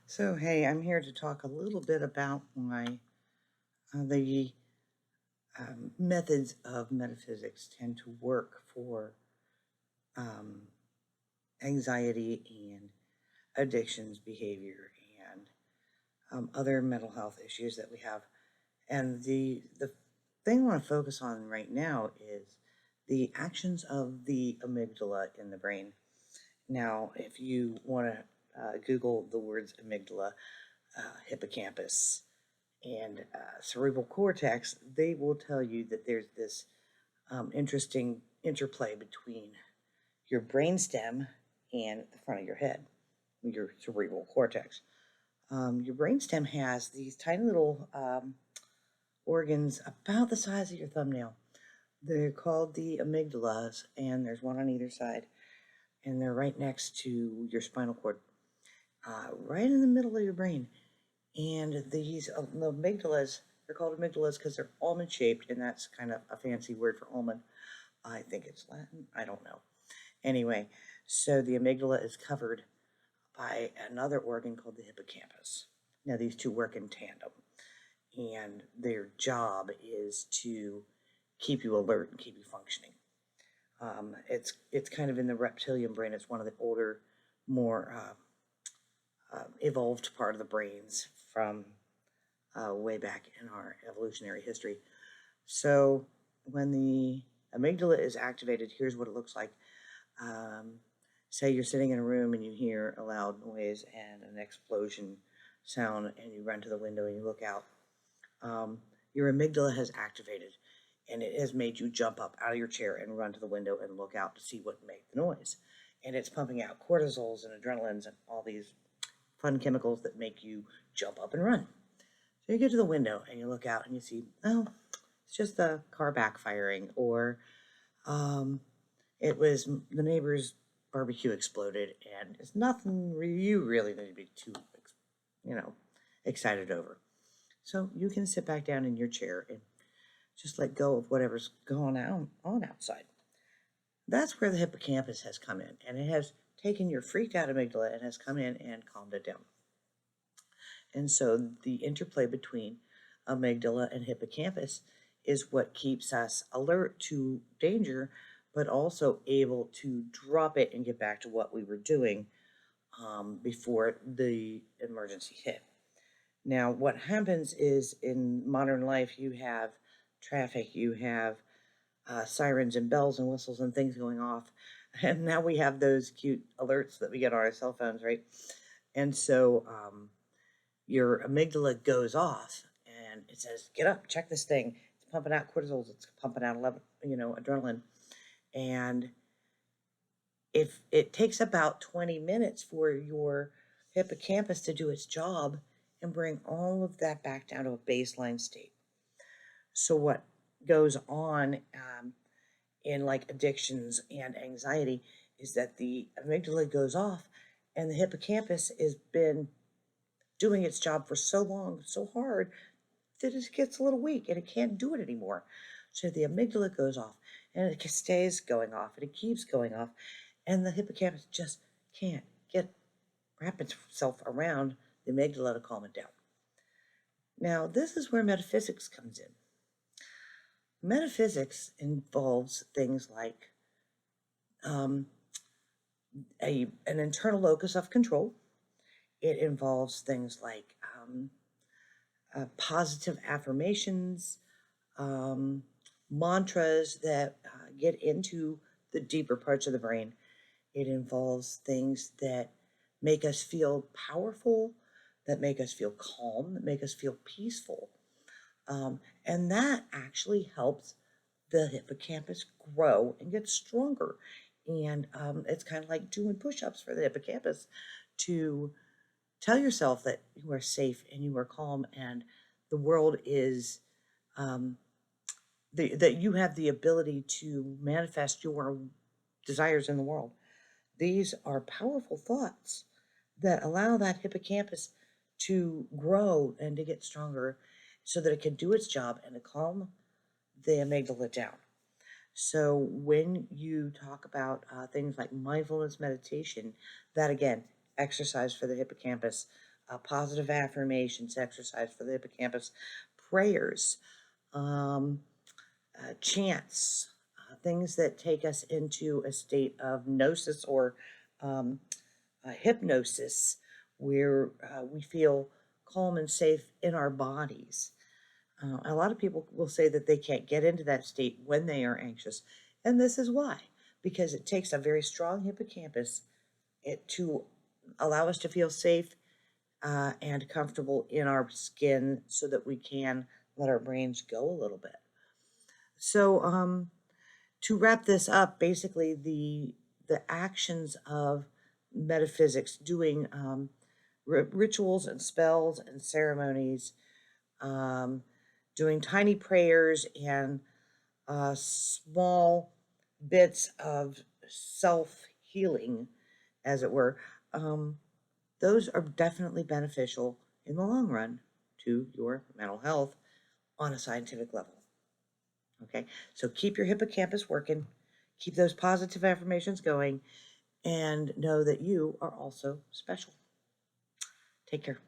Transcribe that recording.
So, hey, I'm here to talk a little bit about why the methods of metaphysics tend to work for um, anxiety and addictions, behavior, and other mental health issues that we have. And the thing I want to focus on right now is the actions of the amygdala in the brain. Now, if you want to Google the words amygdala, hippocampus, and cerebral cortex, they will tell you that there's this interesting interplay between your brainstem and the front of your head, your cerebral cortex. Your brainstem has these tiny little organs about the size of your thumbnail. They're called the amygdalas, and there's one on either side, and they're right next to your spinal cord, right in the middle of your brain. And these the amygdalas, they're called amygdalas because they're almond shaped, and that's kind of a fancy word for almond. I think it's Latin. I don't know. Anyway, so the amygdala is covered by another organ called the hippocampus. Now, these two work in tandem, and their job is to keep you alert and keep you functioning. It's kind of in the reptilian brain. It's one of the older, more evolved part of the brains from way back in our evolutionary history. So when the amygdala is activated, here's what it looks like. Say you're sitting in a room and you hear a loud noise and an explosion sound, and you run to the window and you look out. Your amygdala has activated, and it has made you jump up out of your chair and run to the window and look out to see what made the noise. And it's pumping out cortisols and adrenalines and all these fun chemicals that make you jump up and run. So you get to the window and you look out and you see, oh, it's just the car backfiring, or it was the neighbor's barbecue exploded, and it's nothing you really need to be too, excited over. So you can sit back down in your chair and just let go of whatever's going on outside. That's where the hippocampus has come in, and it has taken your freaked out amygdala and has come in and calmed it down. And so the interplay between amygdala and hippocampus is what keeps us alert to danger, but also able to drop it and get back to what we were doing before the emergency hit. Now, what happens is in modern life, you have traffic, you have sirens and bells and whistles and things going off. And now we have those cute alerts that we get on our cell phones, right? And so your amygdala goes off and it says, get up, check this thing. It's pumping out cortisols, it's pumping out adrenaline. And if it takes about 20 minutes for your hippocampus to do its job and bring all of that back down to a baseline state. So what goes on in like addictions and anxiety is that the amygdala goes off and the hippocampus has been doing its job for so long, so hard, that it gets a little weak and it can't do it anymore. So the amygdala goes off and it stays going off and it keeps going off, and the hippocampus just can't wrap itself around the amygdala to calm it down. Now, this is where metaphysics comes in. Metaphysics involves things like an internal locus of control. It involves things like positive affirmations, mantras that get into the deeper parts of the brain. It involves things that make us feel powerful, that make us feel calm, that make us feel peaceful. And that actually helps the hippocampus grow and get stronger. And it's kind of like doing push-ups for the hippocampus to tell yourself that you are safe and you are calm and the world is, that you have the ability to manifest your desires in the world. These are powerful thoughts that allow that hippocampus to grow and to get stronger so that it can do its job and to calm the amygdala down. So when you talk about things like mindfulness meditation, that again, exercise for the hippocampus, positive affirmations exercise for the hippocampus, prayers, chants, things that take us into a state of gnosis or hypnosis, where we feel calm and safe in our bodies. A lot of people will say that they can't get into that state when they are anxious, and this is why, because it takes a very strong hippocampus to allow us to feel safe and comfortable in our skin so that we can let our brains go a little bit. So to wrap this up, basically the actions of metaphysics, doing rituals and spells and ceremonies, doing tiny prayers and small bits of self-healing, as it were, those are definitely beneficial in the long run to your mental health on a scientific level. Okay, so keep your hippocampus working, keep those positive affirmations going, and know that you are also special. Take care.